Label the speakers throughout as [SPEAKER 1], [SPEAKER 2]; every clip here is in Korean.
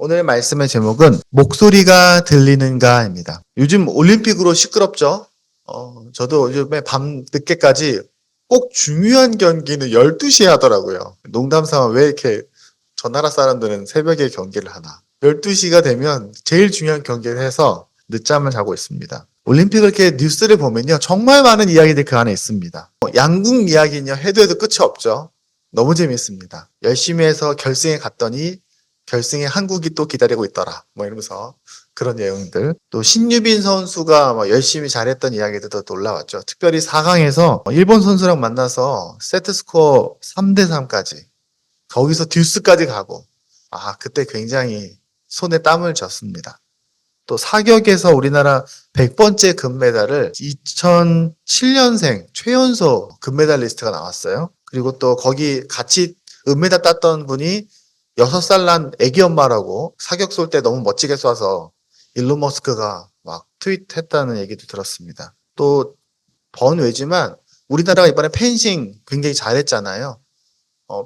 [SPEAKER 1] 오늘 말씀의 제목은 목소리가 들리는가입니다. 요즘 올림픽으로 시끄럽죠? 저도 요즘에 밤 늦게까지 꼭 중요한 경기는 12시에 하더라고요. 농담삼아 왜 이렇게 저 나라 사람들은 새벽에 경기를 하나. 12시가 되면 제일 중요한 경기를 해서 늦잠을 자고 있습니다. 올림픽을 이렇게 뉴스를 보면요. 정말 많은 이야기들이 그 안에 있습니다. 양궁 이야기는요. 해도 끝이 없죠. 너무 재밌습니다. 열심히 해서 결승에 갔더니 결승에 한국이 또 기다리고 있더라. 이러면서 그런 내용들. 또 신유빈 선수가 열심히 잘했던 이야기들도 또 올라왔죠. 특별히 4강에서 일본 선수랑 만나서 세트 스코어 3대3까지 거기서 듀스까지 가고 그때 굉장히 손에 땀을 쥐었습니다. 또 사격에서 우리나라 100번째 금메달을 2007년생 최연소 금메달리스트가 나왔어요. 그리고 또 거기 같이 은메달 땄던 분이 6살 난 애기 엄마라고 사격 쏠 때 너무 멋지게 쏴서 일론 머스크가 막 트윗했다는 얘기도 들었습니다. 또 번외지만 우리나라가 이번에 펜싱 굉장히 잘했잖아요.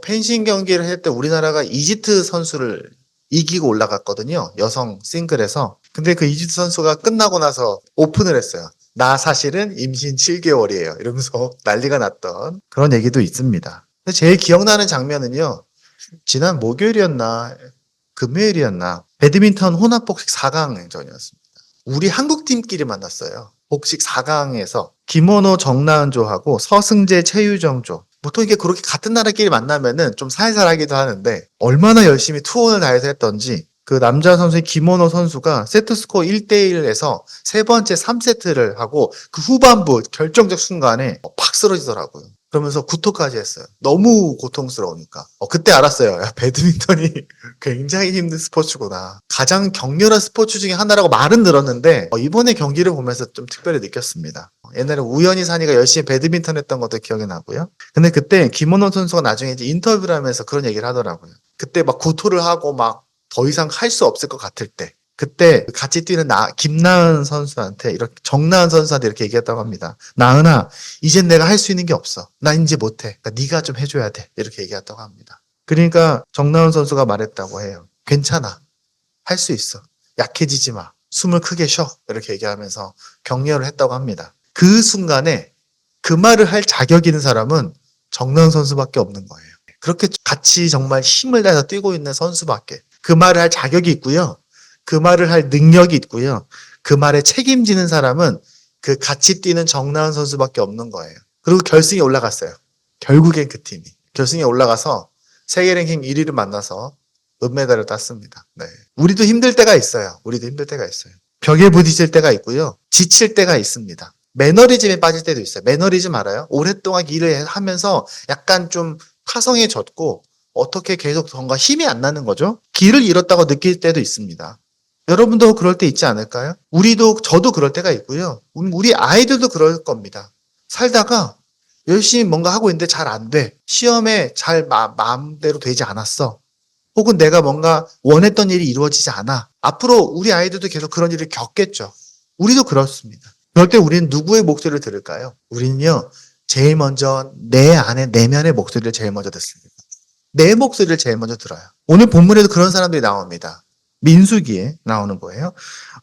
[SPEAKER 1] 펜싱 경기를 할 때 우리나라가 이집트 선수를 이기고 올라갔거든요. 여성 싱글에서. 근데 그 이집트 선수가 끝나고 나서 오픈을 했어요. 나 사실은 임신 7개월이에요. 이러면서 난리가 났던 그런 얘기도 있습니다. 근데 제일 기억나는 장면은요. 지난 목요일이었나 금요일이었나 배드민턴 혼합복식 4강전이었습니다. 우리 한국팀끼리 만났어요. 복식 4강에서 김원호 정나은조하고 서승재 최유정조. 보통 이게 그렇게 같은 나라끼리 만나면은 좀 살살하기도 하는데 얼마나 열심히 투혼을 다해서 했던지 그 남자 선수의 김원호 선수가 세트 스코어 1대1에서 세 번째 3세트를 하고 그 후반부 결정적 순간에 팍 쓰러지더라고요. 그러면서 구토까지 했어요. 너무 고통스러우니까. 그때 알았어요. 배드민턴이 굉장히 힘든 스포츠구나. 가장 격렬한 스포츠 중에 하나라고 말은 들었는데 이번에 경기를 보면서 좀 특별히 느꼈습니다. 옛날에 우연히 산이가 열심히 배드민턴 했던 것도 기억이 나고요. 근데 그때 김원호 선수가 나중에 이제 인터뷰를 하면서 그런 얘기를 하더라고요. 그때 막 구토를 하고 막 더 이상 할 수 없을 것 같을 때 그때 같이 뛰는 김나은 선수한테 정나은 선수한테 이렇게 얘기했다고 합니다. 나은아, 이젠 내가 할 수 있는 게 없어. 나 이제 못해. 그러니까 네가 좀 해줘야 돼. 이렇게 얘기했다고 합니다. 그러니까 정나은 선수가 말했다고 해요. 괜찮아. 할 수 있어. 약해지지 마. 숨을 크게 쉬어. 이렇게 얘기하면서 격려를 했다고 합니다. 그 순간에 그 말을 할 자격 있는 사람은 정나은 선수밖에 없는 거예요. 그렇게 같이 정말 힘을 다해서 뛰고 있는 선수밖에. 그 말을 할 자격이 있고요. 그 말을 할 능력이 있고요. 그 말에 책임지는 사람은 그 같이 뛰는 정나은 선수밖에 없는 거예요. 그리고 결승에 올라갔어요. 결국엔 그 팀이. 결승에 올라가서 세계 랭킹 1위를 만나서 은메달을 땄습니다. 네. 우리도 힘들 때가 있어요. 벽에 부딪힐 때가 있고요. 지칠 때가 있습니다. 매너리즘에 빠질 때도 있어요. 매너리즘 알아요? 오랫동안 일을 하면서 약간 좀 파성해졌고 어떻게 계속 뭔가 힘이 안 나는 거죠? 길을 잃었다고 느낄 때도 있습니다. 여러분도 그럴 때 있지 않을까요? 저도 그럴 때가 있고요. 우리 아이들도 그럴 겁니다. 살다가 열심히 뭔가 하고 있는데 잘 안 돼. 시험에 잘 마음대로 되지 않았어. 혹은 내가 뭔가 원했던 일이 이루어지지 않아. 앞으로 우리 아이들도 계속 그런 일을 겪겠죠. 우리도 그렇습니다. 그럴 때 우리는 누구의 목소리를 들을까요? 우리는요, 제일 먼저 내 안에 내면의 목소리를 제일 먼저 듣습니다. 내 목소리를 제일 먼저 들어요. 오늘 본문에도 그런 사람들이 나옵니다. 민수기에 나오는 거예요.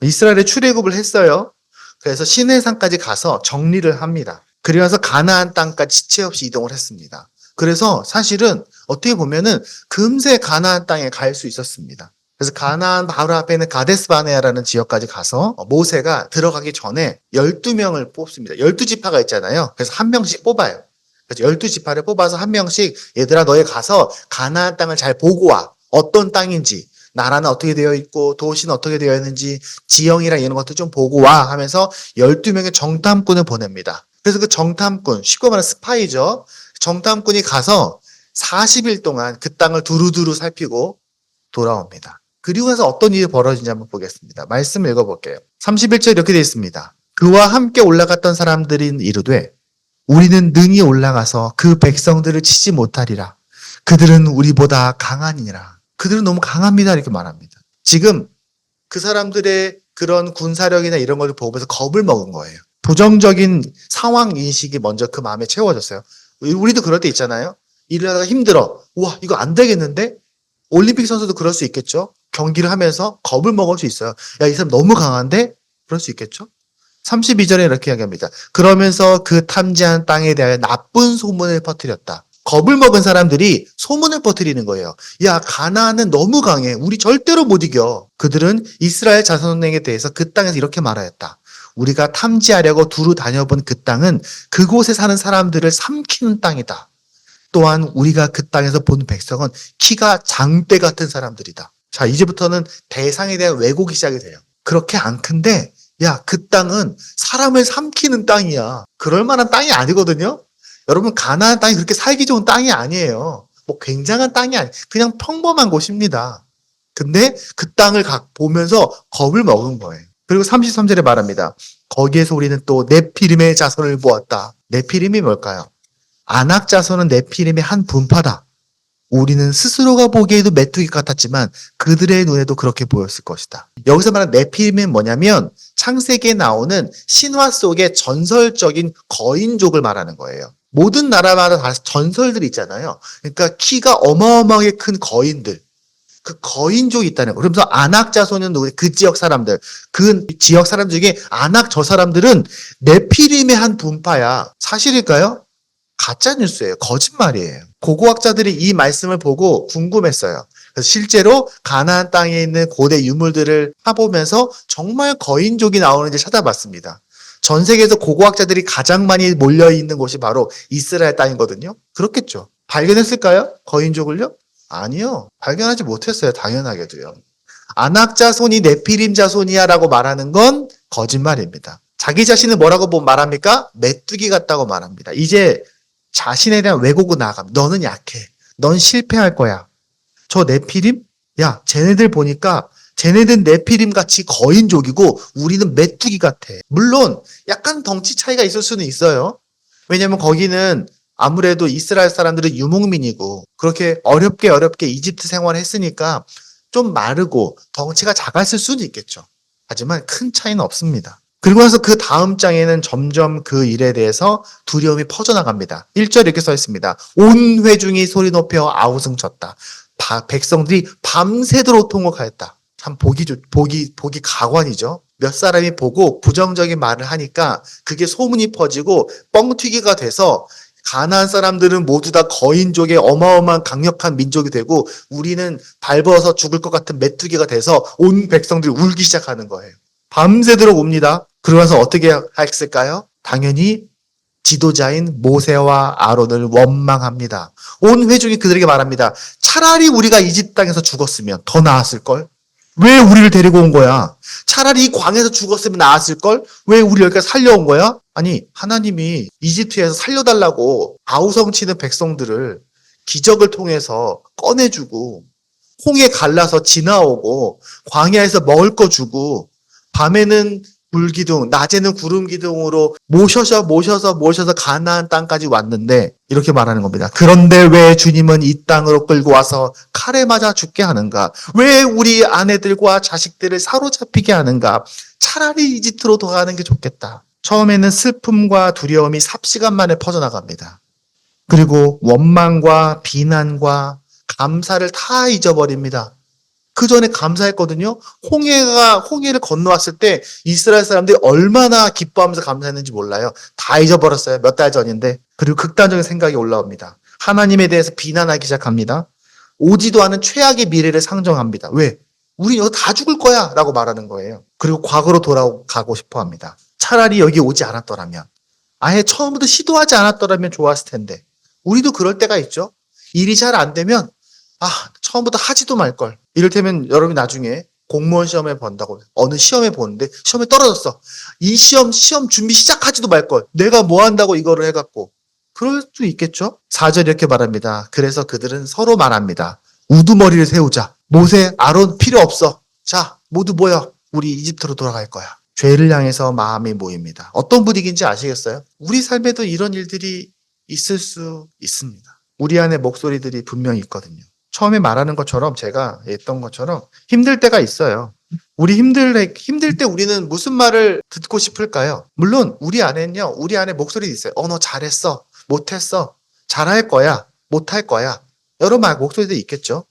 [SPEAKER 1] 이스라엘에 출애굽을 했어요. 그래서 시내산까지 가서 정리를 합니다. 그래서 가나안 땅까지 지체 없이 이동을 했습니다. 그래서 사실은 어떻게 보면은 금세 가나안 땅에 갈 수 있었습니다. 그래서 가나안 바로 앞에 있는 가데스 바네아라는 지역까지 가서 모세가 들어가기 전에 12명을 뽑습니다. 12지파가 있잖아요. 그래서 한 명씩 뽑아요. 그래서 12지파를 뽑아서 한 명씩 얘들아 너희 가서 가나안 땅을 잘 보고 와. 어떤 땅인지, 나라는 어떻게 되어 있고 도시는 어떻게 되어 있는지 지형이랑 이런 것도 좀 보고 와 하면서 12명의 정탐꾼을 보냅니다. 그래서 그 정탐꾼, 쉽게 말하면 스파이죠. 정탐꾼이 가서 40일 동안 그 땅을 두루두루 살피고 돌아옵니다. 그리고 나서 어떤 일이 벌어지는지 한번 보겠습니다. 말씀을 읽어볼게요. 31절 이렇게 되어 있습니다. 그와 함께 올라갔던 사람들이 이르되 우리는 능히 올라가서 그 백성들을 치지 못하리라. 그들은 우리보다 강하니라. 그들은 너무 강합니다. 이렇게 말합니다. 지금 그 사람들의 그런 군사력이나 이런 걸 보면서 겁을 먹은 거예요. 부정적인 상황 인식이 먼저 그 마음에 채워졌어요. 우리도 그럴 때 있잖아요. 일을 하다가 힘들어. 우와, 이거 안 되겠는데? 올림픽 선수도 그럴 수 있겠죠? 경기를 하면서 겁을 먹을 수 있어요. 야, 이 사람 너무 강한데? 그럴 수 있겠죠? 32절에 이렇게 이야기합니다. 그러면서 그 탐지한 땅에 대하여 나쁜 소문을 퍼뜨렸다. 겁을 먹은 사람들이 소문을 퍼뜨리는 거예요. 야, 가나안은 너무 강해. 우리 절대로 못 이겨. 그들은 이스라엘 자손에게 대해서 그 땅에서 이렇게 말하였다. 우리가 탐지하려고 두루 다녀본 그 땅은 그곳에 사는 사람들을 삼키는 땅이다. 또한 우리가 그 땅에서 본 백성은 키가 장대 같은 사람들이다. 자, 이제부터는 대상에 대한 왜곡이 시작이 돼요. 그렇게 안 큰데, 야, 그 땅은 사람을 삼키는 땅이야. 그럴 만한 땅이 아니거든요? 여러분, 가나안 땅이 그렇게 살기 좋은 땅이 아니에요. 뭐 굉장한 땅이 아니에요. 그냥 평범한 곳입니다. 근데 그 땅을 보면서 겁을 먹은 거예요. 그리고 33절에 말합니다. 거기에서 우리는 또 네피림의 자손을 보았다. 네피림이 뭘까요? 아낙 자손은 네피림의 한 분파다. 우리는 스스로가 보기에도 메뚜기 같았지만 그들의 눈에도 그렇게 보였을 것이다. 여기서 말하는 네피림은 뭐냐면 창세기에 나오는 신화 속의 전설적인 거인족을 말하는 거예요. 모든 나라마다 다 전설들이 있잖아요. 그러니까 키가 어마어마하게 큰 거인들. 그 거인족이 있다는 거예요. 그러면서 아낙 자손은 그 지역 사람들, 그 지역 사람들 중에 아낙 저 사람들은 네피림의 한 분파야. 사실일까요? 가짜 뉴스예요. 거짓말이에요. 고고학자들이 이 말씀을 보고 궁금했어요. 그래서 실제로 가나안 땅에 있는 고대 유물들을 파보면서 정말 거인족이 나오는지 찾아봤습니다. 전 세계에서 고고학자들이 가장 많이 몰려있는 곳이 바로 이스라엘 땅이거든요. 그렇겠죠. 발견했을까요? 거인족을요? 아니요. 발견하지 못했어요. 당연하게도요. 아낙 자손이 네피림 자손이야 라고 말하는 건 거짓말입니다. 자기 자신을 뭐라고 말합니까? 메뚜기 같다고 말합니다. 이제 자신에 대한 왜곡으로 나아갑니다. 너는 약해. 넌 실패할 거야. 저 네피림? 야, 쟤네들 보니까 쟤네들 네피림 같이 거인족이고 우리는 메뚜기 같아. 물론 약간 덩치 차이가 있을 수는 있어요. 왜냐면 거기는 아무래도 이스라엘 사람들은 유목민이고 그렇게 어렵게 이집트 생활을 했으니까 좀 마르고 덩치가 작았을 수도 있겠죠. 하지만 큰 차이는 없습니다. 그리고 나서 그 다음 장에는 점점 그 일에 대해서 두려움이 퍼져나갑니다. 1절 이렇게 써 있습니다. 온 회중이 소리 높여 아우성쳤다. 백성들이 밤새도록 통곡하였다. 참 보기 가관이죠. 몇 사람이 보고 부정적인 말을 하니까 그게 소문이 퍼지고 뻥튀기가 돼서 가나안 사람들은 모두 다 거인족의 어마어마한 강력한 민족이 되고 우리는 밟아서 죽을 것 같은 메뚜기가 돼서 온 백성들이 울기 시작하는 거예요. 밤새도록 웁니다. 그러면서 어떻게 했을까요? 당연히 지도자인 모세와 아론을 원망합니다. 온 회중이 그들에게 말합니다. 차라리 우리가 이집트 땅에서 죽었으면 더 나았을걸? 왜 우리를 데리고 온 거야? 차라리 이 광에서 죽었으면 나았을걸? 왜 우리 여기까지 살려온 거야? 아니, 하나님이 이집트에서 살려달라고 아우성치는 백성들을 기적을 통해서 꺼내주고 홍해 갈라서 지나오고 광야에서 먹을 거 주고 밤에는 불기둥, 낮에는 구름 기둥으로 모셔서 가나안 땅까지 왔는데 이렇게 말하는 겁니다. 그런데 왜 주님은 이 땅으로 끌고 와서 칼에 맞아 죽게 하는가? 왜 우리 아내들과 자식들을 사로잡히게 하는가? 차라리 이집트로 돌아가는 게 좋겠다. 처음에는 슬픔과 두려움이 삽시간 만에 퍼져나갑니다. 그리고 원망과 비난과 감사를 다 잊어버립니다. 그 전에 감사했거든요. 홍해를 건너왔을 때 이스라엘 사람들이 얼마나 기뻐하면서 감사했는지 몰라요. 다 잊어버렸어요. 몇 달 전인데. 그리고 극단적인 생각이 올라옵니다. 하나님에 대해서 비난하기 시작합니다. 오지도 않은 최악의 미래를 상정합니다. 왜? 우리 여기 다 죽을 거야 라고 말하는 거예요. 그리고 과거로 돌아가고 싶어 합니다. 차라리 여기 오지 않았더라면, 아예 처음부터 시도하지 않았더라면 좋았을 텐데. 우리도 그럴 때가 있죠. 일이 잘 안 되면 처음부터 하지도 말걸. 이를테면 여러분이 나중에 공무원 시험에 본다고 어느 시험에 보는데 시험에 떨어졌어. 이 시험 준비 시작하지도 말걸. 내가 뭐 한다고 이거를 해갖고. 그럴 수 있겠죠. 4절 이렇게 말합니다. 그래서 그들은 서로 말합니다. 우두머리를 세우자. 모세, 아론 필요 없어. 자, 모두 모여. 우리 이집트로 돌아갈 거야. 죄를 향해서 마음이 모입니다. 어떤 분위기인지 아시겠어요? 우리 삶에도 이런 일들이 있을 수 있습니다. 우리 안에 목소리들이 분명히 있거든요. 처음에 말하는 것처럼 제가 했던 것처럼 힘들 때가 있어요. 우리 힘들 때 우리는 무슨 말을 듣고 싶을까요? 물론 우리 안에 목소리 있어요. 너 잘했어. 못했어. 잘할 거야. 못할 거야. 여러 말 목소리도 있겠죠.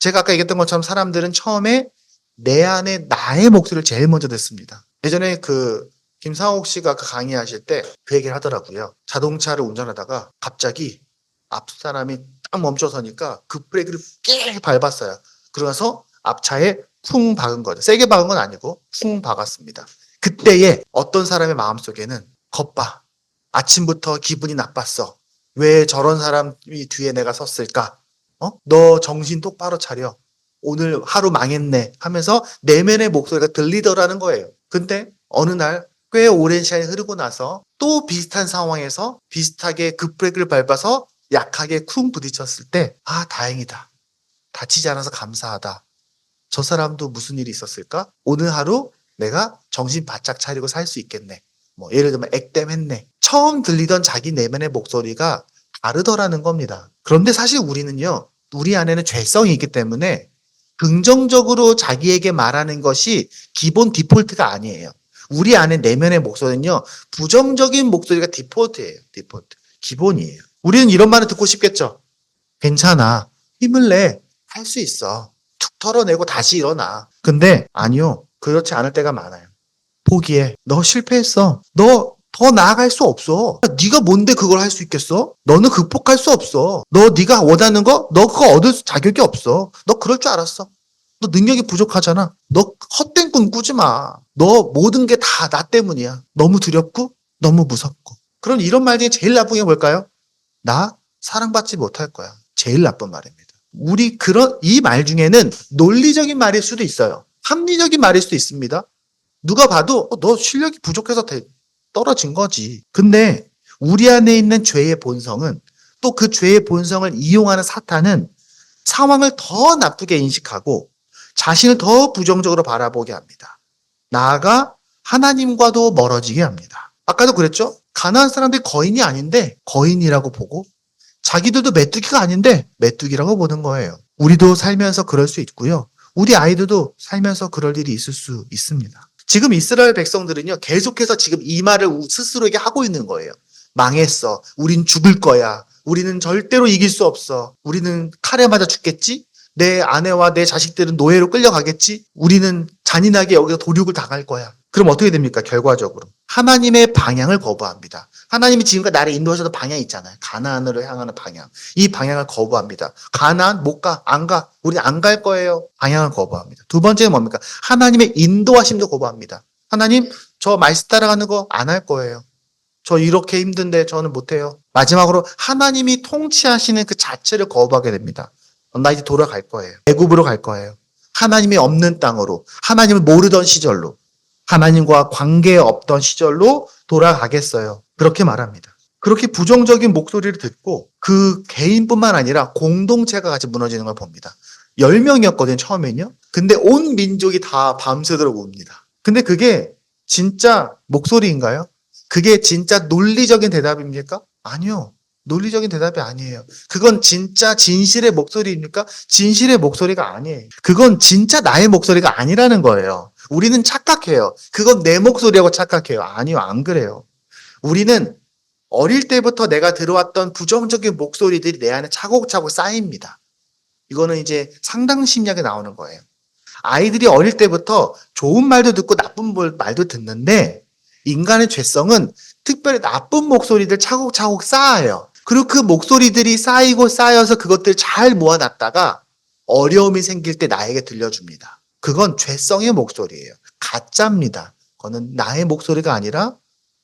[SPEAKER 1] 제가 아까 얘기했던 것처럼 사람들은 처음에 내 안에 나의 목소리를 제일 먼저 듣습니다. 예전에 김상옥 씨가 강의하실 때 그 얘기를 하더라고요. 자동차를 운전하다가 갑자기 앞 사람이 딱 멈춰서니까 급브레이크를 깨 밟았어요. 그러면서 앞차에 쿵 박은 거죠. 세게 박은 건 아니고 쿵 박았습니다. 그때에 어떤 사람의 마음속에는 겁봐. 아침부터 기분이 나빴어. 왜 저런 사람이 뒤에 내가 섰을까? 너 정신 똑바로 차려. 오늘 하루 망했네 하면서 내면의 목소리가 들리더라는 거예요. 근데 어느 날 꽤 오랜 시간이 흐르고 나서 또 비슷한 상황에서 비슷하게 급브레이크를 밟아서 약하게 쿵 부딪혔을 때, 아, 다행이다. 다치지 않아서 감사하다. 저 사람도 무슨 일이 있었을까? 오늘 하루 내가 정신 바짝 차리고 살 수 있겠네. 예를 들면 액땜했네. 처음 들리던 자기 내면의 목소리가 다르더라는 겁니다. 그런데 사실 우리는요, 우리 안에는 죄성이 있기 때문에 긍정적으로 자기에게 말하는 것이 기본 디폴트가 아니에요. 우리 안에 내면의 목소리는요, 부정적인 목소리가 디폴트예요. 디폴트. 기본이에요. 우리는 이런 말을 듣고 싶겠죠. 괜찮아. 힘을 내. 할 수 있어. 툭 털어내고 다시 일어나. 근데 아니요. 그렇지 않을 때가 많아요. 포기해. 너 실패했어. 너 더 나아갈 수 없어. 네가 뭔데 그걸 할 수 있겠어? 너는 극복할 수 없어. 네가 원하는 거? 너 그거 얻을 자격이 없어. 너 그럴 줄 알았어. 너 능력이 부족하잖아. 너 헛된 꿈 꾸지 마. 너 모든 게 다 나 때문이야. 너무 두렵고 너무 무섭고. 그럼 이런 말 중에 제일 나쁜 게 뭘까요? 나 사랑받지 못할 거야. 제일 나쁜 말입니다. 이 말 중에는 논리적인 말일 수도 있어요. 합리적인 말일 수도 있습니다. 누가 봐도 너 실력이 부족해서 떨어진 거지. 근데 우리 안에 있는 죄의 본성은, 또 그 죄의 본성을 이용하는 사탄은 상황을 더 나쁘게 인식하고 자신을 더 부정적으로 바라보게 합니다. 나아가 하나님과도 멀어지게 합니다. 아까도 그랬죠? 가나안 사람들이 거인이 아닌데 거인이라고 보고, 자기들도 메뚜기가 아닌데 메뚜기라고 보는 거예요. 우리도 살면서 그럴 수 있고요. 우리 아이들도 살면서 그럴 일이 있을 수 있습니다. 지금 이스라엘 백성들은요, 계속해서 지금 이 말을 스스로에게 하고 있는 거예요. 망했어. 우린 죽을 거야. 우리는 절대로 이길 수 없어. 우리는 칼에 맞아 죽겠지? 내 아내와 내 자식들은 노예로 끌려가겠지? 우리는 잔인하게 여기서 도륙을 당할 거야. 그럼 어떻게 됩니까? 결과적으로 하나님의 방향을 거부합니다. 하나님이 지금까지 나를 인도하셔도 방향이 있잖아요. 가나안으로 향하는 방향. 이 방향을 거부합니다. 가나안 못 가, 안 가. 우리 안 갈 거예요. 방향을 거부합니다. 두 번째는 뭡니까? 하나님의 인도하심도 거부합니다. 하나님, 저 말씀 따라가는 거 안 할 거예요. 저 이렇게 힘든데 저는 못해요. 마지막으로 하나님이 통치하시는 그 자체를 거부하게 됩니다. 나 이제 돌아갈 거예요. 애굽으로 갈 거예요. 하나님이 없는 땅으로, 하나님을 모르던 시절로, 하나님과 관계 없던 시절로 돌아가겠어요. 그렇게 말합니다. 그렇게 부정적인 목소리를 듣고 그 개인뿐만 아니라 공동체가 같이 무너지는 걸 봅니다. 10명이었거든요, 처음엔요. 근데 온 민족이 다 밤새도록 웁니다. 근데 그게 진짜 목소리인가요? 그게 진짜 논리적인 대답입니까? 아니요. 논리적인 대답이 아니에요. 그건 진짜 진실의 목소리입니까? 진실의 목소리가 아니에요. 그건 진짜 나의 목소리가 아니라는 거예요. 우리는 착각해요. 그건 내 목소리라고 착각해요. 아니요, 안 그래요. 우리는 어릴 때부터 내가 들어왔던 부정적인 목소리들이 내 안에 차곡차곡 쌓입니다. 이거는 이제 상당 심리학에 나오는 거예요. 아이들이 어릴 때부터 좋은 말도 듣고 나쁜 말도 듣는데, 인간의 죄성은 특별히 나쁜 목소리들 차곡차곡 쌓아요. 그리고 그 목소리들이 쌓이고 쌓여서 그것들 잘 모아놨다가 어려움이 생길 때 나에게 들려줍니다. 그건 죄성의 목소리예요. 가짜입니다. 그거는 나의 목소리가 아니라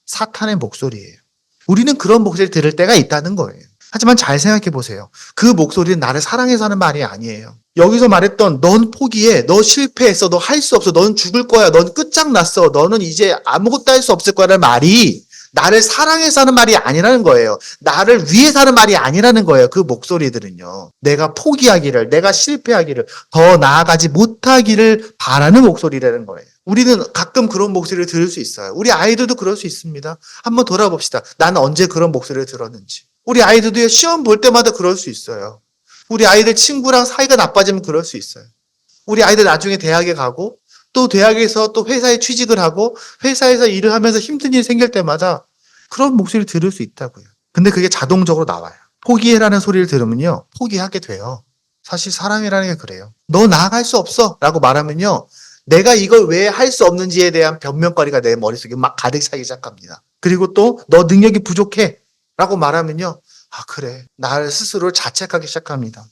[SPEAKER 1] 사탄의 목소리예요. 우리는 그런 목소리를 들을 때가 있다는 거예요. 하지만 잘 생각해 보세요. 그 목소리는 나를 사랑해서 하는 말이 아니에요. 여기서 말했던 넌 포기해, 너 실패했어, 너 할 수 없어, 넌 죽을 거야, 넌 끝장났어, 너는 이제 아무것도 할 수 없을 거라는 말이 나를 사랑해서 하는 말이 아니라는 거예요. 나를 위해서 하는 말이 아니라는 거예요. 그 목소리들은요. 내가 포기하기를, 내가 실패하기를, 더 나아가지 못하기를 바라는 목소리라는 거예요. 우리는 가끔 그런 목소리를 들을 수 있어요. 우리 아이들도 그럴 수 있습니다. 한번 돌아봅시다. 나는 언제 그런 목소리를 들었는지. 우리 아이들도 시험 볼 때마다 그럴 수 있어요. 우리 아이들 친구랑 사이가 나빠지면 그럴 수 있어요. 우리 아이들 나중에 대학에 가고 또 대학에서 또 회사에 취직을 하고 회사에서 일을 하면서 힘든 일이 생길 때마다 그런 목소리를 들을 수 있다고요. 근데 그게 자동적으로 나와요. 포기해라는 소리를 들으면요, 포기하게 돼요. 사실 사람이라는 게 그래요. 너 나아갈 수 없어 라고 말하면요. 내가 이걸 왜 할 수 없는지에 대한 변명거리가 내 머릿속에 막 가득 차기 시작합니다. 그리고 또 너 능력이 부족해 라고 말하면요. 아 그래. 나를 스스로를 자책하기 시작합니다.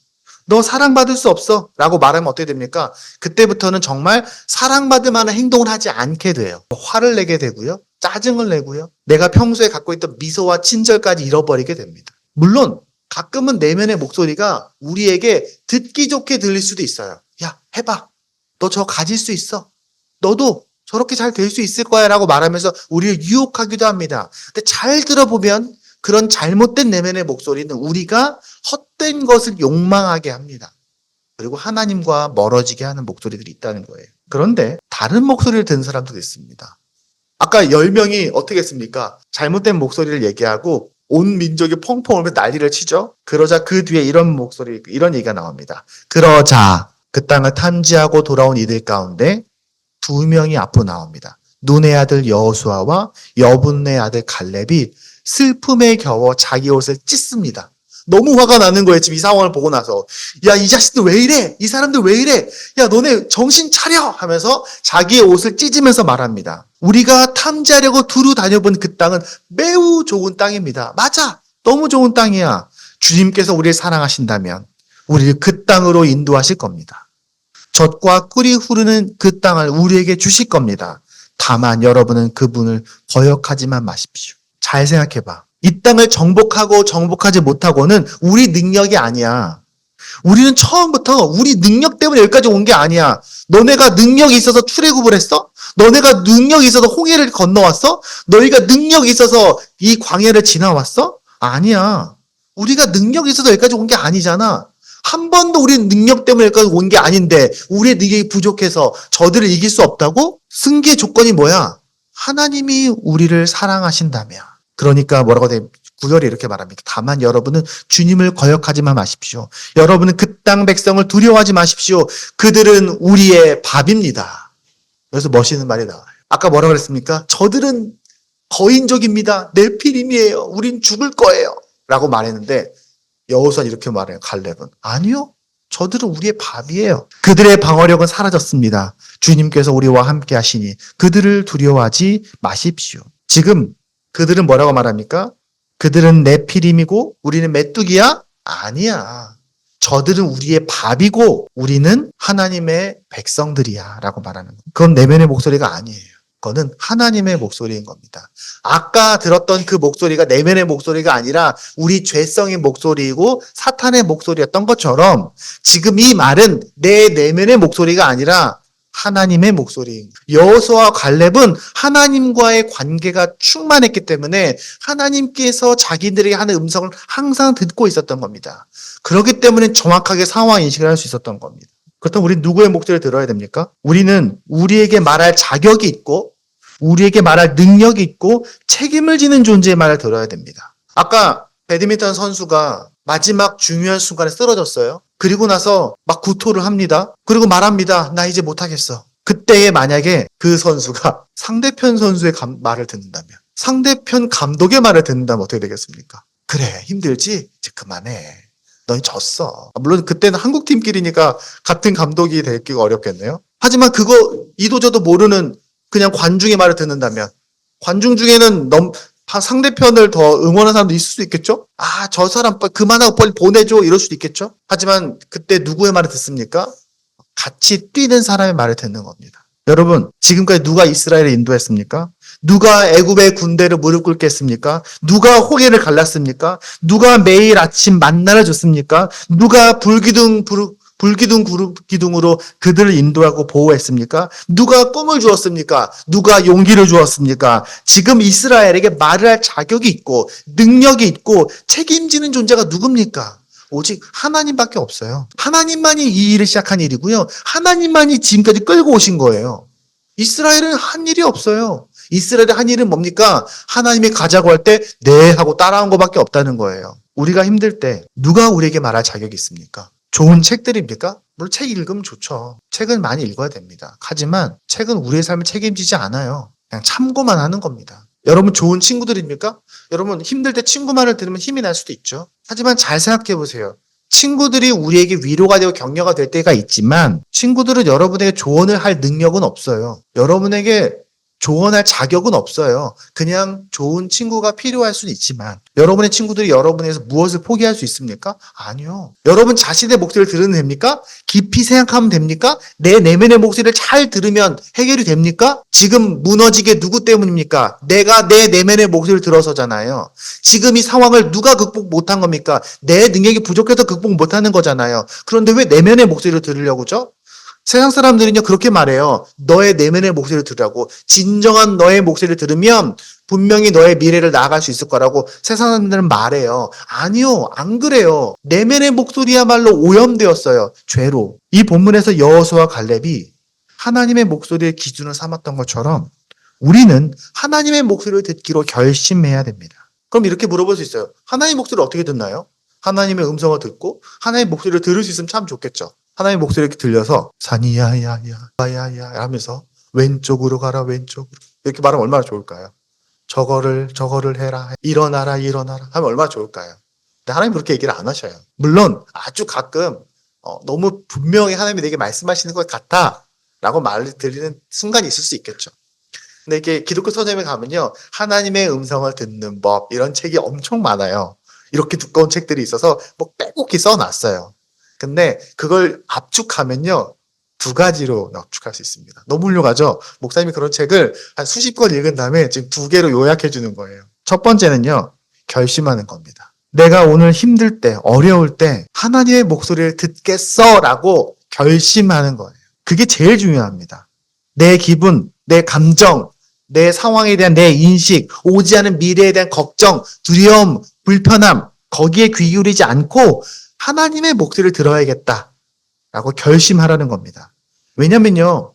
[SPEAKER 1] 너 사랑받을 수 없어 라고 말하면 어떻게 됩니까? 그때부터는 정말 사랑받을 만한 행동을 하지 않게 돼요. 화를 내게 되고요. 짜증을 내고요. 내가 평소에 갖고 있던 미소와 친절까지 잃어버리게 됩니다. 물론 가끔은 내면의 목소리가 우리에게 듣기 좋게 들릴 수도 있어요. 야, 해봐. 너 저거 가질 수 있어. 너도 저렇게 잘 될 수 있을 거야 라고 말하면서 우리를 유혹하기도 합니다. 근데 잘 들어보면 그런 잘못된 내면의 목소리는 우리가 헛된 것을 욕망하게 합니다. 그리고 하나님과 멀어지게 하는 목소리들이 있다는 거예요. 그런데 다른 목소리를 듣는 사람도 있습니다. 아까 10명이 어떻게 했습니까? 잘못된 목소리를 얘기하고 온 민족이 펑펑 울며 난리를 치죠. 그러자 그 뒤에 이런 얘기가 나옵니다. 그러자 그 땅을 탐지하고 돌아온 이들 가운데 2명이 앞으로 나옵니다. 눈의 아들 여호수아와 여분의 아들 갈렙이 슬픔에 겨워 자기 옷을 찢습니다. 너무 화가 나는 거예요. 지금 이 상황을 보고 나서. 야, 이 자식들 왜 이래? 이 사람들 왜 이래? 야, 너네 정신 차려! 하면서 자기의 옷을 찢으면서 말합니다. 우리가 탐지하려고 두루 다녀본 그 땅은 매우 좋은 땅입니다. 맞아! 너무 좋은 땅이야. 주님께서 우리를 사랑하신다면 우리를 그 땅으로 인도하실 겁니다. 젖과 꿀이 흐르는 그 땅을 우리에게 주실 겁니다. 다만 여러분은 그분을 거역하지만 마십시오. 잘 생각해봐. 이 땅을 정복하지 못하고는 우리 능력이 아니야. 우리는 처음부터 우리 능력 때문에 여기까지 온 게 아니야. 너네가 능력이 있어서 출애굽을 했어? 너네가 능력이 있어서 홍해를 건너왔어? 너희가 능력이 있어서 이 광야를 지나왔어? 아니야. 우리가 능력이 있어서 여기까지 온 게 아니잖아. 한 번도 우리 능력 때문에 여기까지 온 게 아닌데 우리의 능력이 부족해서 저들을 이길 수 없다고? 승기의 조건이 뭐야? 하나님이 우리를 사랑하신다며. 그러니까 뭐라고 돼? 구절이 이렇게 말합니다. 다만 여러분은 주님을 거역하지만 마십시오. 여러분은 그 땅 백성을 두려워하지 마십시오. 그들은 우리의 밥입니다. 그래서 멋있는 말이 나와요. 아까 뭐라고 그랬습니까? 저들은 거인족입니다. 네피림이에요. 우린 죽을 거예요. 라고 말했는데 여호수아는 이렇게 말해요. 갈렙은. 아니요. 저들은 우리의 밥이에요. 그들의 방어력은 사라졌습니다. 주님께서 우리와 함께 하시니 그들을 두려워하지 마십시오. 지금 그들은 뭐라고 말합니까? 그들은 네피림이고 우리는 메뚜기야? 아니야. 저들은 우리의 밥이고 우리는 하나님의 백성들이야 라고 말하는 거예요. 그건 내면의 목소리가 아니에요. 그거는 하나님의 목소리인 겁니다. 아까 들었던 그 목소리가 내면의 목소리가 아니라 우리 죄성의 목소리이고 사탄의 목소리였던 것처럼 지금 이 말은 내 내면의 목소리가 아니라 하나님의 목소리인 거예요. 여호수아와 갈렙은 하나님과의 관계가 충만했기 때문에 하나님께서 자기들에게 하는 음성을 항상 듣고 있었던 겁니다. 그렇기 때문에 정확하게 상황 인식을 할 수 있었던 겁니다. 그렇다면 우리는 누구의 목소리를 들어야 됩니까? 우리는 우리에게 말할 자격이 있고 우리에게 말할 능력이 있고 책임을 지는 존재의 말을 들어야 됩니다. 아까 배드민턴 선수가 마지막 중요한 순간에 쓰러졌어요. 그리고 나서 막 구토를 합니다. 그리고 말합니다. 나 이제 못하겠어. 그때에 만약에 그 선수가 상대편 선수의 말을 듣는다면, 상대편 감독의 말을 듣는다면 어떻게 되겠습니까? 그래, 힘들지? 이제 그만해. 넌 졌어. 물론 그때는 한국팀끼리니까 같은 감독이 되기가 어렵겠네요. 하지만 그거 이도저도 모르는 그냥 관중의 말을 듣는다면 관중 중에는 상대편을 더 응원하는 사람도 있을 수 있겠죠? 아, 저 사람 그만하고 빨리 보내줘 이럴 수도 있겠죠? 하지만 그때 누구의 말을 듣습니까? 같이 뛰는 사람의 말을 듣는 겁니다. 여러분, 지금까지 누가 이스라엘을 인도했습니까? 누가 애굽의 군대를 무릎 꿇게 했습니까? 누가 홍해를 갈랐습니까? 누가 매일 아침 만나를 줬습니까? 누가 기둥으로 그들을 인도하고 보호했습니까? 누가 꿈을 주었습니까? 누가 용기를 주었습니까? 지금 이스라엘에게 말을 할 자격이 있고 능력이 있고 책임지는 존재가 누굽니까? 오직 하나님밖에 없어요. 하나님만이 이 일을 시작한 일이고요. 하나님만이 지금까지 끌고 오신 거예요. 이스라엘은 한 일이 없어요. 이스라엘의 한 일은 뭡니까? 하나님이 가자고 할 때 네 하고 따라온 것밖에 없다는 거예요. 우리가 힘들 때 누가 우리에게 말할 자격이 있습니까? 좋은 책들입니까? 물론 책 읽으면 좋죠. 책은 많이 읽어야 됩니다. 하지만 책은 우리의 삶을 책임지지 않아요. 그냥 참고만 하는 겁니다. 여러분 좋은 친구들입니까? 여러분 힘들 때 친구 말을 들으면 힘이 날 수도 있죠. 하지만 잘 생각해 보세요. 친구들이 우리에게 위로가 되고 격려가 될 때가 있지만 친구들은 여러분에게 조언을 할 능력은 없어요. 여러분에게 조언할 자격은 없어요. 그냥 좋은 친구가 필요할 수는 있지만 여러분의 친구들이 여러분에게서 무엇을 포기할 수 있습니까? 아니요. 여러분 자신의 목소리를 들으면 됩니까? 깊이 생각하면 됩니까? 내 내면의 목소리를 잘 들으면 해결이 됩니까? 지금 무너지게 누구 때문입니까? 내가 내 내면의 목소리를 들어서잖아요. 지금 이 상황을 누가 극복 못한 겁니까? 내 능력이 부족해서 극복 못하는 거잖아요. 그런데 왜 내면의 목소리를 들으려고 그러죠? 세상 사람들은요, 그렇게 말해요. 너의 내면의 목소리를 들으라고. 진정한 너의 목소리를 들으면 분명히 너의 미래를 나아갈 수 있을 거라고 세상 사람들은 말해요. 아니요, 안 그래요. 내면의 목소리야말로 오염되었어요. 죄로. 이 본문에서 여호수아와 갈렙이 하나님의 목소리를 기준으로 삼았던 것처럼 우리는 하나님의 목소리를 듣기로 결심해야 됩니다. 그럼 이렇게 물어볼 수 있어요. 하나님의 목소리를 어떻게 듣나요? 하나님의 음성을 듣고 하나님의 목소리를 들을 수 있으면 참 좋겠죠. 하나님의 목소리가 이렇게 들려서 산이 야야야 야야야 하면서 왼쪽으로 가라 왼쪽으로 이렇게 말하면 얼마나 좋을까요? 저거를 해라 일어나라 하면 얼마나 좋을까요? 근데 하나님 그렇게 얘기를 안 하셔요. 물론 아주 가끔 너무 분명히 하나님이 내게 말씀하시는 것 같다 라고 말을 드리는 순간이 있을 수 있겠죠. 근데 이렇게 기독교 서점에 가면요 하나님의 음성을 듣는 법 이런 책이 엄청 많아요. 이렇게 두꺼운 책들이 있어서 뭐 빼곡히 써놨어요. 근데 그걸 압축하면요. 두 가지로 압축할 수 있습니다. 너무 훌륭하죠? 목사님이 그런 책을 한 수십 권 읽은 다음에 지금 두 개로 요약해 주는 거예요. 첫 번째는요. 결심하는 겁니다. 내가 오늘 힘들 때, 어려울 때 하나님의 목소리를 듣겠어 라고 결심하는 거예요. 그게 제일 중요합니다. 내 기분, 내 감정, 내 상황에 대한 내 인식, 오지 않은 미래에 대한 걱정, 두려움, 불편함 거기에 귀 기울이지 않고 하나님의 목소리를 들어야겠다라고 결심하라는 겁니다. 왜냐면요.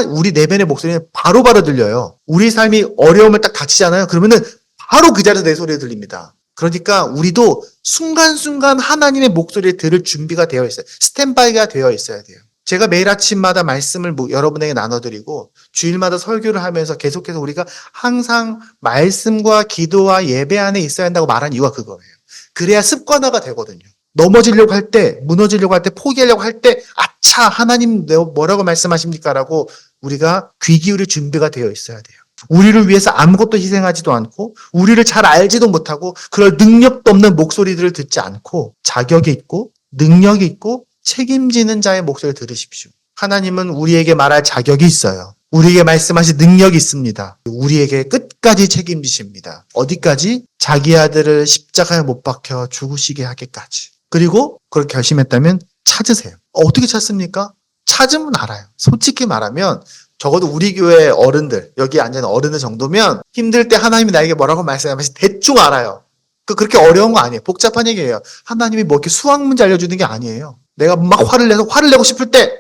[SPEAKER 1] 우리 내면의 목소리는 바로바로 들려요. 우리 삶이 어려움을 딱 닥치잖아요. 그러면은 바로 그 자리에서 내 소리가 들립니다. 그러니까 우리도 순간순간 하나님의 목소리를 들을 준비가 되어 있어요. 스탠바이가 되어 있어야 돼요. 제가 매일 아침마다 말씀을 여러분에게 나눠드리고 주일마다 설교를 하면서 계속해서 우리가 항상 말씀과 기도와 예배 안에 있어야 한다고 말한 이유가 그거예요. 그래야 습관화가 되거든요. 넘어지려고 할 때, 무너지려고 할 때, 포기하려고 할 때, 아차, 하나님 뭐라고 말씀하십니까? 라고 우리가 귀 기울일 준비가 되어 있어야 돼요. 우리를 위해서 아무것도 희생하지도 않고, 우리를 잘 알지도 못하고, 그럴 능력도 없는 목소리들을 듣지 않고, 자격이 있고, 능력이 있고, 책임지는 자의 목소리를 들으십시오. 하나님은 우리에게 말할 자격이 있어요. 우리에게 말씀하실 능력이 있습니다. 우리에게 끝까지 책임지십니다. 어디까지? 자기 아들을 십자가에 못 박혀 죽으시게 하기까지. 그리고 그걸 결심했다면 찾으세요. 어떻게 찾습니까? 찾으면 알아요. 솔직히 말하면 적어도 우리 교회 어른들, 여기 앉아있는 어른들 정도면 힘들 때 하나님이 나에게 뭐라고 말씀하시는지 대충 알아요. 그렇게 어려운 거 아니에요. 복잡한 얘기예요. 하나님이 뭐 이렇게 수학 문제 알려주는 게 아니에요. 내가 막 화를 내고 싶을 때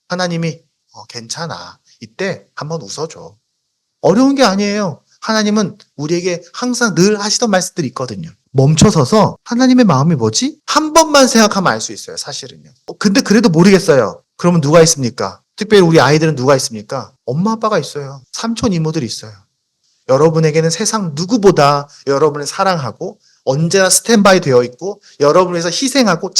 [SPEAKER 1] 하나님이 괜찮아. 이때 한번 웃어줘. 어려운 게 아니에요. 하나님은 우리에게 항상 늘 하시던 말씀들이 있거든요. 멈춰서서 하나님의 마음이 뭐지? 한 번만 생각하면 알 수 있어요. 사실은요. 근데 그래도 모르겠어요. 그러면 누가 있습니까? 특별히 우리 아이들은 누가 있습니까? 엄마 아빠가 있어요. 삼촌 이모들이 있어요. 여러분에게는 세상 누구보다 여러분을 사랑하고 언제나 스탠바이 되어 있고 여러분을 위해서 희생하고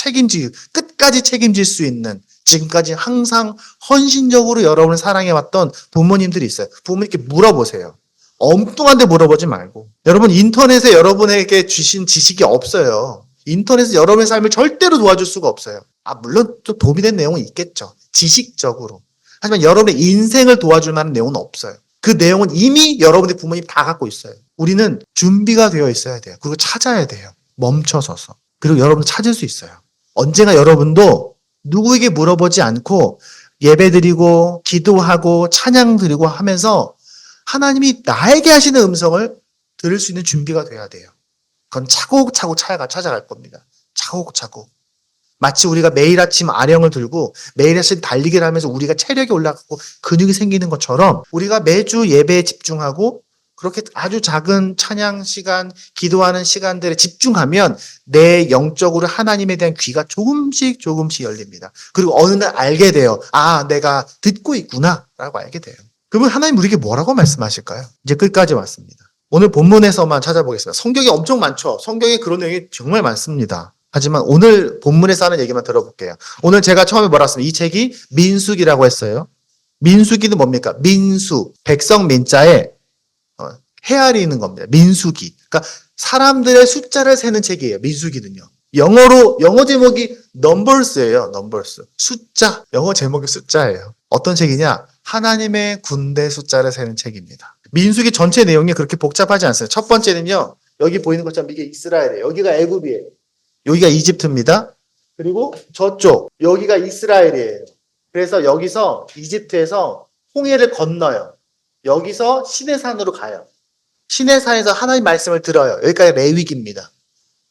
[SPEAKER 1] 끝까지 책임질 수 있는 지금까지 항상 헌신적으로 여러분을 사랑해왔던 부모님들이 있어요. 부모님께 물어보세요. 엉뚱한데 물어보지 말고. 여러분 인터넷에 여러분에게 주신 지식이 없어요. 인터넷에서 여러분의 삶을 절대로 도와줄 수가 없어요. 물론 좀 도움이 된 내용은 있겠죠. 지식적으로. 하지만 여러분의 인생을 도와줄 만한 내용은 없어요. 그 내용은 이미 여러분의 부모님이 다 갖고 있어요. 우리는 준비가 되어 있어야 돼요. 그리고 찾아야 돼요. 멈춰서서. 그리고 여러분 찾을 수 있어요. 언젠가 여러분도 누구에게 물어보지 않고 예배드리고 기도하고 찬양 드리고 하면서 하나님이 나에게 하시는 음성을 들을 수 있는 준비가 돼야 돼요. 그건 차곡차곡 찾아갈 겁니다. 차곡차곡. 마치 우리가 매일 아침 아령을 들고 매일 아침 달리기를 하면서 우리가 체력이 올라가고 근육이 생기는 것처럼 우리가 매주 예배에 집중하고 그렇게 아주 작은 찬양 시간, 기도하는 시간들에 집중하면 내 영적으로 하나님에 대한 귀가 조금씩 열립니다. 그리고 어느 날 알게 돼요. 내가 듣고 있구나 라고 알게 돼요. 그러면 하나님 우리에게 뭐라고 말씀하실까요? 이제 끝까지 왔습니다. 오늘 본문에서만 찾아보겠습니다. 성경이 엄청 많죠. 성경에 그런 내용이 정말 많습니다. 하지만 오늘 본문에서 하는 얘기만 들어볼게요. 오늘 제가 처음에 뭐라 했습니까? 이 책이 민수기라고 했어요. 민수기는 뭡니까? 민수, 백성 민자에 헤아리 있는 겁니다. 민수기. 그러니까 사람들의 숫자를 세는 책이에요. 민수기는요. 영어 제목이 넘버스예요. 넘버스. 숫자. 영어 제목이 숫자예요. 어떤 책이냐? 하나님의 군대 숫자를 세는 책입니다. 민수기 전체 내용이 그렇게 복잡하지 않습니다. 첫 번째는요. 여기 보이는 것처럼 이게 이스라엘이에요. 여기가 애굽이에요. 여기가 이집트입니다. 그리고 저쪽 여기가 이스라엘이에요. 그래서 여기서 이집트에서 홍해를 건너요. 여기서 시내산으로 가요. 시내산에서 하나님 말씀을 들어요. 여기까지 레위기입니다.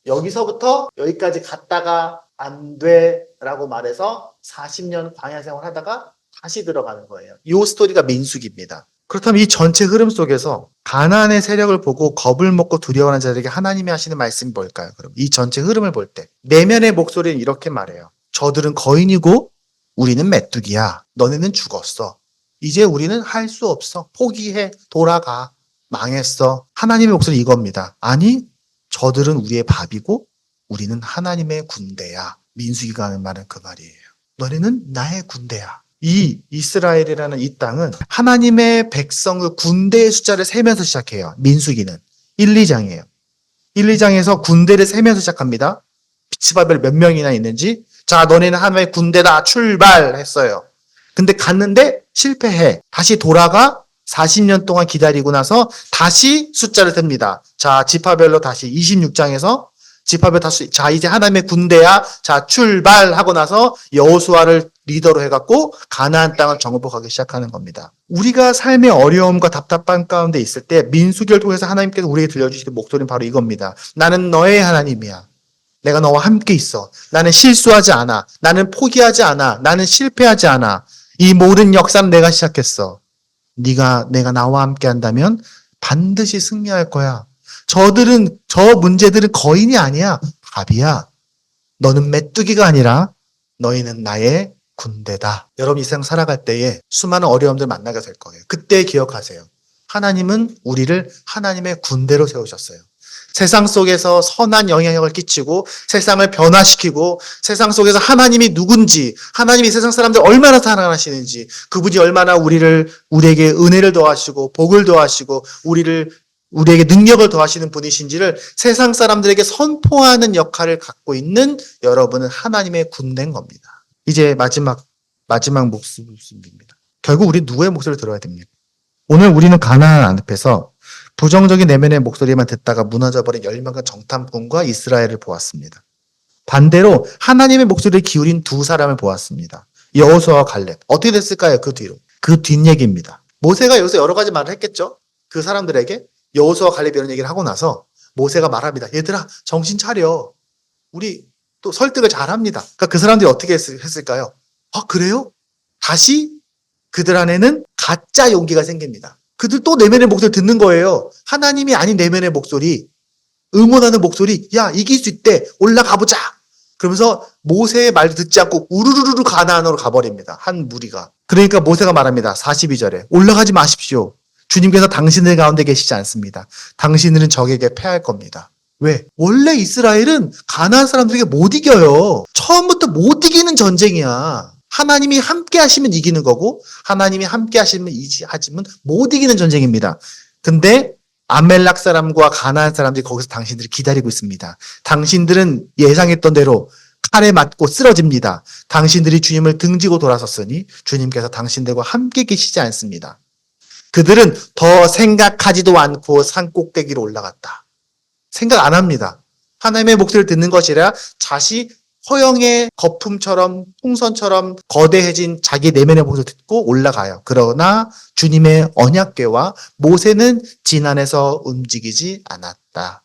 [SPEAKER 1] 여기서부터 여기까지 갔다가 안 돼라고 말해서 40년 광야 생활 하다가 다시 들어가는 거예요. 이 스토리가 민수기입니다. 그렇다면 이 전체 흐름 속에서 가나안의 세력을 보고 겁을 먹고 두려워하는 자들에게 하나님이 하시는 말씀이 뭘까요? 그럼 이 전체 흐름을 볼 때 내면의 목소리는 이렇게 말해요. 저들은 거인이고 우리는 메뚜기야. 너네는 죽었어. 이제 우리는 할 수 없어. 포기해. 돌아가. 망했어. 하나님의 목소리 이겁니다. 아니, 저들은 우리의 밥이고 우리는 하나님의 군대야. 민수기가 하는 말은 그 말이에요. 너네는 나의 군대야. 이 이스라엘이라는 이 땅은 하나님의 백성의 군대의 숫자를 세면서 시작해요. 민수기는 1, 2장이에요. 1, 2장에서 군대를 세면서 시작합니다. 비츠바벨 몇 명이나 있는지 자, 너네는 하나님의 군대다. 출발했어요. 근데 갔는데 실패해. 다시 돌아가 40년 동안 기다리고 나서 다시 숫자를 셉니다. 자, 지파별로 다시 26장에서 지파별 다시 자, 이제 하나님의 군대야. 자, 출발하고 나서 여호수아를 리더로 해갖고 가나안 땅을 정복하기 시작하는 겁니다. 우리가 삶의 어려움과 답답한 가운데 있을 때 민수기를 통해서 하나님께서 우리에게 들려주시는 목소리는 바로 이겁니다. 나는 너의 하나님이야. 내가 너와 함께 있어. 나는 실수하지 않아. 나는 포기하지 않아. 나는 실패하지 않아. 이 모든 역사는 내가 시작했어. 내가 나와 함께 한다면 반드시 승리할 거야. 저 문제들은 거인이 아니야. 밥이야. 너는 메뚜기가 아니라 너희는 나의 군대다. 여러분 이 세상 살아갈 때에 수많은 어려움들 만나게 될 거예요. 그때 기억하세요. 하나님은 우리를 하나님의 군대로 세우셨어요. 세상 속에서 선한 영향력을 끼치고 세상을 변화시키고 세상 속에서 하나님이 누군지, 하나님이 세상 사람들 얼마나 사랑하시는지, 그분이 얼마나 우리에게 은혜를 더하시고 복을 더하시고 우리에게 능력을 더하시는 분이신지를 세상 사람들에게 선포하는 역할을 갖고 있는 여러분은 하나님의 군대인 겁니다. 이제 마지막 목소리입니다. 결국 우리 누구의 목소리를 들어야 됩니까? 오늘 우리는 가나안 앞에서 부정적인 내면의 목소리만 듣다가 무너져버린 열망과 정탐꾼과 이스라엘을 보았습니다. 반대로 하나님의 목소리를 기울인 두 사람을 보았습니다. 여호수아와 갈렙. 어떻게 됐을까요? 그 뒤로. 그 뒷얘기입니다. 모세가 여기서 여러 가지 말을 했겠죠? 그 사람들에게 여호수아와 갈렙이 이런 얘기를 하고 나서 모세가 말합니다. 얘들아 정신 차려. 우리 또 설득을 잘합니다. 그러니까 그 사람들이 어떻게 했을까요? 그래요? 다시 그들 안에는 가짜 용기가 생깁니다. 그들 또 내면의 목소리 듣는 거예요. 하나님이 아닌 내면의 목소리, 응원하는 목소리, 야 이길 수 있대, 올라가보자. 그러면서 모세의 말도 듣지 않고 우르르르 가나안으로 가버립니다. 한 무리가. 그러니까 모세가 말합니다. 42절에 올라가지 마십시오. 주님께서 당신들 가운데 계시지 않습니다. 당신들은 적에게 패할 겁니다. 왜? 원래 이스라엘은 가나안 사람들에게 못 이겨요. 처음부터 못 이기는 전쟁이야. 하나님이 함께 하시면 이기는 거고 하나님이 함께 하시면 하지만 못 이기는 전쟁입니다. 근데 아멜락 사람과 가나안 사람들이 거기서 당신들을 기다리고 있습니다. 당신들은 예상했던 대로 칼에 맞고 쓰러집니다. 당신들이 주님을 등지고 돌아섰으니 주님께서 당신들과 함께 계시지 않습니다. 그들은 더 생각하지도 않고 산 꼭대기로 올라갔다. 생각 안 합니다. 하나님의 목소리를 듣는 것이라 자시 허영의 거품처럼 풍선처럼 거대해진 자기 내면의 목소리를 듣고 올라가요. 그러나 주님의 언약궤와 모세는 진안에서 움직이지 않았다.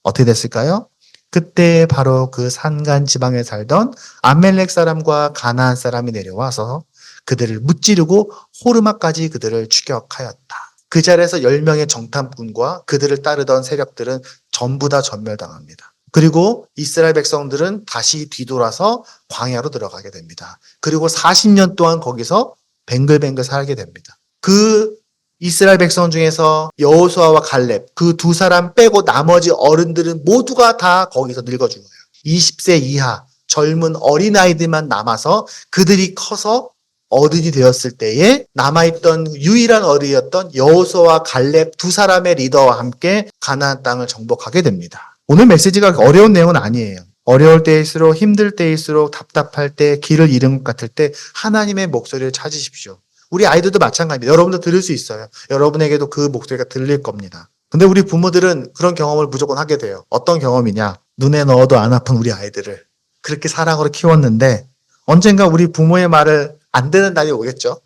[SPEAKER 1] 어떻게 됐을까요? 그때 바로 그 산간 지방에 살던 아멜렉 사람과 가나안 사람이 내려와서 그들을 무찌르고 호르마까지 그들을 추격하였다. 그 자리에서 10명의 정탐꾼과 그들을 따르던 세력들은 전부 다 전멸당합니다. 그리고 이스라엘 백성들은 다시 뒤돌아서 광야로 들어가게 됩니다. 그리고 40년 동안 거기서 뱅글뱅글 살게 됩니다. 그 이스라엘 백성 중에서 여호수아와 갈렙 그 두 사람 빼고 나머지 어른들은 모두가 다 거기서 늙어 죽어요. 20세 이하 젊은 어린아이들만 남아서 그들이 커서 어른이 되었을 때에 남아있던 유일한 어린이였던 여호수아와 갈렙 두 사람의 리더와 함께 가나안 땅을 정복하게 됩니다. 오늘 메시지가 어려운 내용은 아니에요. 어려울 때일수록, 힘들 때일수록, 답답할 때, 길을 잃은 것 같을 때 하나님의 목소리를 찾으십시오. 우리 아이들도 마찬가지입니다. 여러분도 들을 수 있어요. 여러분에게도 그 목소리가 들릴 겁니다. 근데 우리 부모들은 그런 경험을 무조건 하게 돼요. 어떤 경험이냐? 눈에 넣어도 안 아픈 우리 아이들을 그렇게 사랑으로 키웠는데 언젠가 우리 부모의 말을 안 듣는 날이 오겠죠?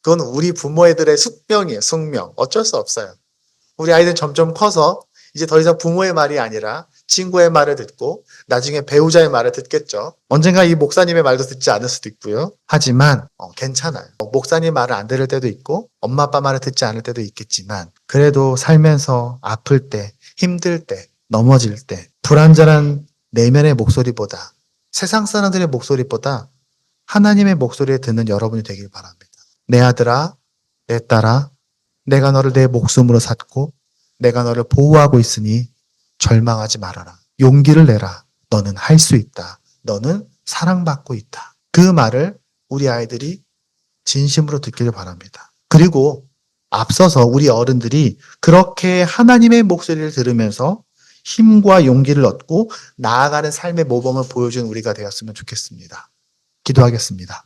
[SPEAKER 1] 그건 우리 부모들의 숙명이에요. 숙명. 어쩔 수 없어요. 우리 아이들은 점점 커서 이제 더 이상 부모의 말이 아니라 친구의 말을 듣고 나중에 배우자의 말을 듣겠죠. 언젠가 이 목사님의 말도 듣지 않을 수도 있고요. 하지만 괜찮아요. 목사님 말을 안 들을 때도 있고 엄마 아빠 말을 듣지 않을 때도 있겠지만 그래도 살면서 아플 때, 힘들 때, 넘어질 때 불완전한 내면의 목소리보다 세상 사람들의 목소리보다 하나님의 목소리를 듣는 여러분이 되길 바랍니다. 내 아들아, 내 딸아, 내가 너를 내 목숨으로 샀고 내가 너를 보호하고 있으니 절망하지 말아라. 용기를 내라. 너는 할 수 있다. 너는 사랑받고 있다. 그 말을 우리 아이들이 진심으로 듣기를 바랍니다. 그리고 앞서서 우리 어른들이 그렇게 하나님의 목소리를 들으면서 힘과 용기를 얻고 나아가는 삶의 모범을 보여준 우리가 되었으면 좋겠습니다. 기도하겠습니다.